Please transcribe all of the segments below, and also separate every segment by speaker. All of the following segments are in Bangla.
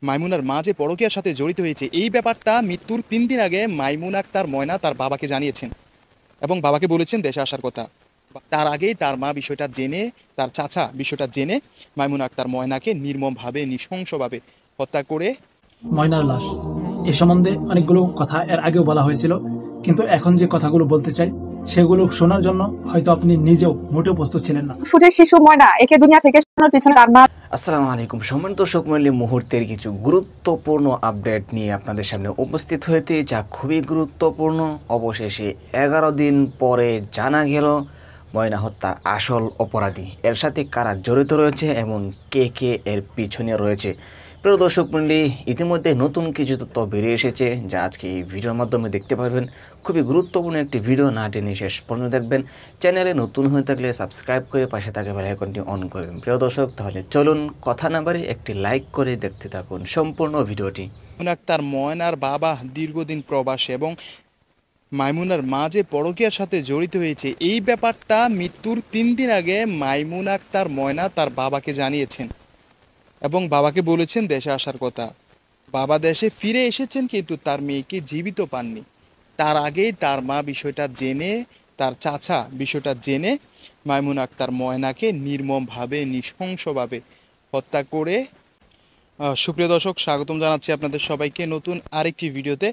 Speaker 1: মাইমুনার মা যে পরকীয়ার সাথে জড়িত হয়েছে এই ব্যাপারটা মৃত্যুর 3 দিন আগে মাইমুন আক্তার ময়না তার বাবাকে জানিয়েছেন এবং বাবাকে বলেছেন দেশে আসার কথা। তার আগেই তার মা বিষয়টা জেনে, তার চাচা বিষয়টা জেনে মাইমুন আক্তার ময়নাকে নির্মমভাবে নৃশংসভাবে হত্যা করে।
Speaker 2: ময়নার লাশ এ সম্বন্ধে অনেকগুলো কথা এর আগেও বলা হয়েছিল, কিন্তু এখন যে কথাগুলো বলতে চাই সেগুলো শোনার জন্য হয়তো আপনি নিজেও মোটেও প্রস্তুত ছিলেন না।
Speaker 3: ফুটের শিশু ময়না একে দুনিয়া থেকে সরানোর পিছনে তার মা।
Speaker 4: আসসালামু আলাইকুম সম্মানিত দর্শক মণ্ডলী, মুহূর্তের কিছু গুরুত্বপূর্ণ আপডেট নিয়ে আপনাদের সামনে উপস্থিত হয়েছে, যা খুবই গুরুত্বপূর্ণ। অবশেষে 11 দিন পরে জানা গেল ময়না হত্যার আসল অপরাধী, এর সাথে কারা জড়িত রয়েছে এবং কে কে এর পিছনে রয়েছে। প্রিয় দর্শক মণ্ডলী, ইতিমধ্যে নতুন কিছু তথ্য বেরিয়ে এসেছে, যা আজকে এই ভিডিওর মাধ্যমে দেখতে পারবেন। খুবই গুরুত্বপূর্ণ একটি ভিডিও, না টেনে শেষ পর্যন্ত দেখবেন। চ্যানেলে নতুন হয়ে থাকলে সাবস্ক্রাইব করে পাশে থাকা বেল আইকনটি অন করে দিন। প্রিয় দর্শক, তাহলে চলুন কথা না বাড়িয়ে একটি লাইক করে দেখতে থাকুন সম্পূর্ণ ভিডিওটি।
Speaker 1: মাইমুন আক্তার ময়নার বাবা দীর্ঘদিন প্রবাসী এবং মাইমুনার মা যে পরকীয়ার সাথে জড়িত হয়েছে এই ব্যাপারটা মৃত্যুর 3 দিন আগে মাইমুন আক্তার ময়না তার বাবাকে জানিয়েছেন এবং বাবাকে বলেছেন দেশে আসার কথা। বাবা দেশে ফিরে এসেছেন কিন্তু তার মেয়েকে জীবিত পাননি। তার আগেই তার মা বিষয়টা জেনে, তার চাচা বিষয়টা জেনে মাইমুন আক্তার ময়নাকে নির্মমভাবে নৃশংসভাবে হত্যা করে। সুপ্রিয় দর্শক, স্বাগতম জানাচ্ছি আপনাদের সবাইকে নতুন আরেকটি ভিডিওতে।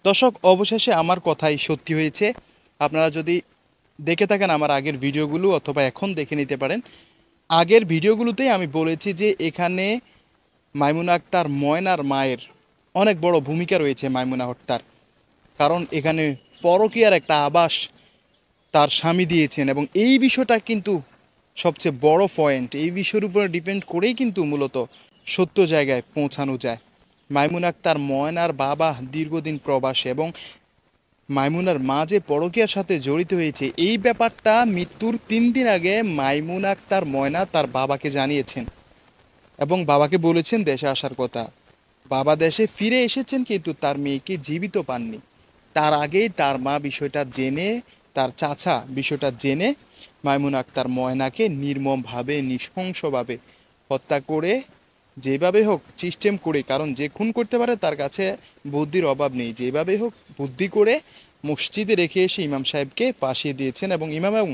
Speaker 1: দর্শক, অবশেষে আমার কথাই সত্যি হয়েছে। আপনারা যদি দেখে থাকেন আমার আগের ভিডিওগুলো অথবা এখন দেখে নিতে পারেন। আগের ভিডিওগুলোতেই আমি বলেছি যে এখানে মাইমুনা আক্তার ময়নার মায়ের অনেক বড় ভূমিকা রয়েছে মাইমুনা হত্যার। কারণ এখানে পরকীয়ার একটা আভাস তার স্বামী দিয়েছেন এবং এই বিষয়টা কিন্তু সবচেয়ে বড় পয়েন্ট। এই বিষয়ের উপরে ডিপেন্ড করেই কিন্তু মূলত সত্য জায়গায় পৌঁছানো যায়। মাইমুন আক্তার ময়নার বাবা দীর্ঘদিন প্রবাসী এবং মাইমুনার মা যে পরকীয়ার সাথে জড়িত হয়েছে এই ব্যাপারটা মৃত্যুর 3 দিন আগে মাইমুন আক্তার ময়না তার বাবাকে জানিয়েছেন এবং বাবাকে বলেছেন দেশে আসার কথা। বাবা দেশে ফিরে এসেছেন কিন্তু তার মেয়েকে জীবিত পাননি। তার আগেই তার মা বিষয়টা জেনে, তার চাচা বিষয়টা জেনে মাইমুন আক্তার ময়নাকে নির্মমভাবে নৃশংসভাবে হত্যা করে, যেভাবে হোক সিস্টেম করে, কারণ যে খুন করতে পারে তার কাছে বুদ্ধির অভাব নেই, যেভাবে হোক বুদ্ধি করে মসজিদে রেখে এসে ইমাম সাহেবকে ফাঁসিয়ে দিয়েছেন এবং ইমাম এবং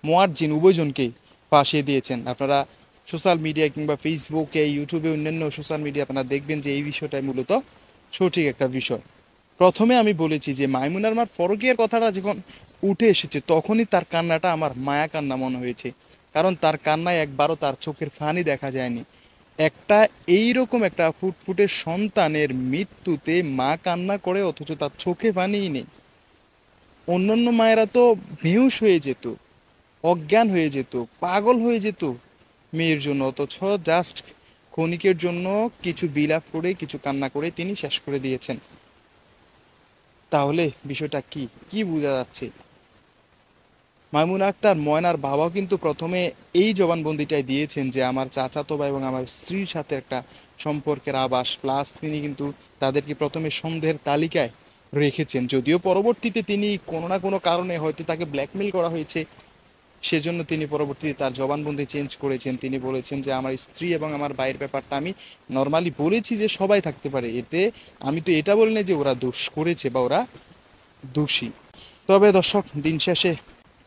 Speaker 1: মুয়াজ্জিন উভয়জনকেই ফাঁসিয়ে দিয়েছেন। আপনারা সোশ্যাল মিডিয়া কিংবা ফেসবুকে, ইউটিউবে, অন্যান্য সোশ্যাল মিডিয়া আপনারা দেখবেন যে এই বিষয়টাই মূলত সঠিক একটা বিষয়। প্রথমে আমি বলেছি যে মাইমুনার মার পরকীয়ার কথাটা যখন উঠে এসেছে তখনই তার কান্নাটা আমার মায়া কান্না মনে হয়েছে, কারণ তার কান্নায় একবারও তার চোখের ফানি দেখা যায়নি। একটা এইরকম একটা ফুটফুটে সন্তানের মৃত্যুতে মা কান্না করে অথচ তার চোখে পানিই নেই। অন্যান্য মায়েরা তো বেহুশ হয়ে যেত, অজ্ঞান হয়ে যেত, পাগল হয়ে যেত মেয়ের জন্য, অথচ জাস্ট ক্ষণিকের জন্য কিছু বিলাপ করে, কিছু কান্না করে তিনি শেষ করে দিয়েছেন। তাহলে বিষয়টা কি কি বোঝা যাচ্ছে? মাইমুনা আক্তার ময়নার বাবাও কিন্তু প্রথমে এই জবানবন্দিটাই দিয়েছেন যে আমার চাচাতো ভাই এবং আমার স্ত্রীর সাথে একটা সম্পর্কের আভাস, প্লাস তিনি কিন্তু তাদেরকে প্রথমে সন্দেহের তালিকায় রেখেছেন, যদিও পরবর্তীতে তিনি কোনো না কোনো কারণে হয়তো তাকে ব্ল্যাকমেল করা হয়েছে, সেজন্য তিনি পরবর্তীতে তার জবানবন্দি চেঞ্জ করেছেন। তিনি বলেছেন যে আমার স্ত্রী এবং আমার ভাইয়ের ব্যাপারটা আমি নর্মালি বলেছি যে সবাই থাকতে পারে, এতে আমি তো এটা বলি না যে ওরা দোষ করেছে বা ওরা দোষী। তবে দর্শক, দিন শেষে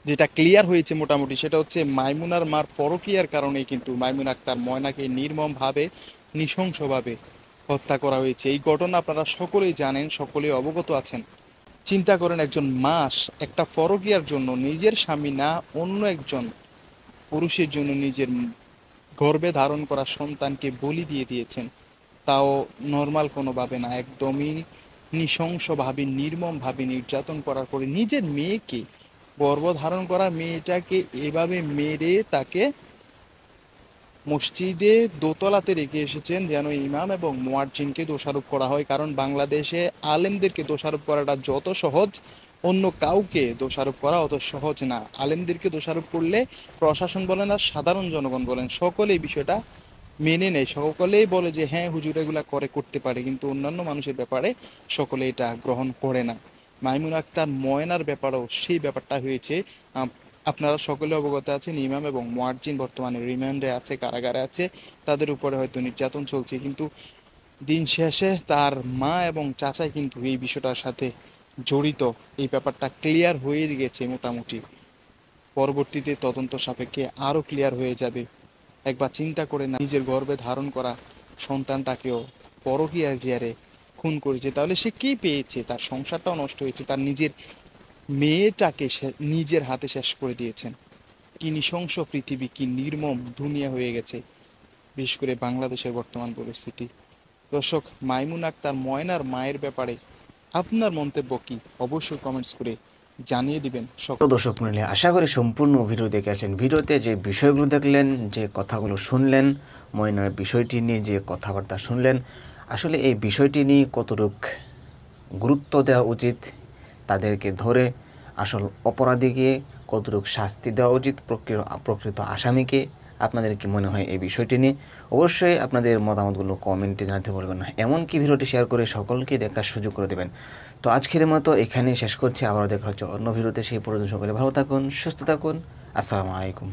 Speaker 1: যেটা ক্লিয়ার হয়েছে মোটামুটি সেটা হচ্ছে মাইমুনার মার পরকীয়ার কারণেই কিন্তু মাইমুন আক্তার ময়নাকে নির্মমভাবে নৃশংসভাবে হত্যা করা হয়েছে। এই ঘটনা আপনারা সকলেই জানেন, সকলেই অবগত আছেন। চিন্তা করেন, একজন মাস একটা পরকীয়ার জন্য নিজের স্বামী না অন্য একজন পুরুষের জন্য নিজের গর্ভে ধারণ করা সন্তানকে বলি দিয়ে দিয়েছেন, তাও নর্মাল কোনোভাবে না, একদমই নৃশংসভাবে নির্মমভাবে নির্যাতন করার পরে নিজের মেয়েকে, গর্ভধারণ করা মেয়েটাকে এভাবে মেরে তাকে মসজিদে দোতলাতে রেখে এসেছেন যেন ইমাম এবং মুয়াজ্জিনকে দোষারোপ করা হয়। কারণ বাংলাদেশে আলেমদেরকে দোষারোপ করাটা যত সহজ, অন্য কাউকে দোষারোপ করা অত সহজ না। আলেমদেরকে দোষারোপ করলে প্রশাসন বলেন আর সাধারণ জনগণ বলেন সকলেই বিষয়টা মেনে নেয়, সকলেই বলে যে হ্যাঁ হুজুর এগুলা করতে পারে, কিন্তু অন্যান্য মানুষের ব্যাপারে সকলে এটা গ্রহণ করে না। মাইমুন আক্তার ময়নার ব্যাপারেও সেই ব্যাপারটা হয়েছে। আপনারা সকলে অবগত আছেন, ইমাম এবং মুয়াজ্জিন বর্তমানে রিমান্ডে আছে, কারাগারে আছে, তাদের উপরে হয়তো নির্যাতন চলছে, কিন্তু দিন শেষে তার মা এবং চাচাই কিন্তু এই বিষয়টার সাথে জড়িত। এই ব্যাপারটা ক্লিয়ার হয়ে গেছে মোটামুটি, পরবর্তীতে তদন্ত সাপেক্ষে আরও ক্লিয়ার হয়ে যাবে। একবার চিন্তা করে না, নিজের গর্ভে ধারণ করা সন্তানটাকেও পরকীয়ার জেরে খুন করেছে, তাহলে সে কি পেয়েছে? তার সংসারটাও নষ্ট হয়েছে, তার নিজের মেয়েটাকে সে নিজের হাতে শেষ করে দিয়েছেন। কি নৃশংস পৃথিবী, কি নির্মম দুনিয়া হয়ে গেছে, বিশেষ করে বাংলাদেশের বর্তমান পরিস্থিতি। দর্শক, মাইমুন আক্তার ময়নার মায়ের ব্যাপারে আপনার মন্তব্য কি? অবশ্যই কমেন্টস করে জানিয়ে দিবেন।
Speaker 4: তো দর্শক মণ্ডলী, আশা করি সম্পূর্ণ ভিডিও দেখে আসলেন। ভিডিওতে যে বিষয়গুলো দেখলেন, যে কথাগুলো শুনলেন, ময়নার বিষয়টি নিয়ে যে কথাবার্তা শুনলেন, আসলে এই বিষয়টি নিয়ে কতটুক গুরুত্ব দেওয়া উচিত, তাদেরকে ধরে আসল অপরাধীকে কতটুক শাস্তি দেওয়া উচিত, প্রকৃত আসামিকে, আপনাদের কি মনে হয় এই বিষয়টি নিয়ে? অবশ্যই আপনাদের মতামতগুলো কমেন্টে জানাতে বলবেন না, এমনকি ভিডিওটি শেয়ার করে সকলকে দেখার সুযোগ করে দেবেন। তো আজকের মতো এখানেই শেষ করছি, আবারও দেখা হচ্ছে অন্য ভিডিওতে। সেই পর্যন্ত সকলে ভালো থাকুন, সুস্থ থাকুন। আসসালামু আলাইকুম।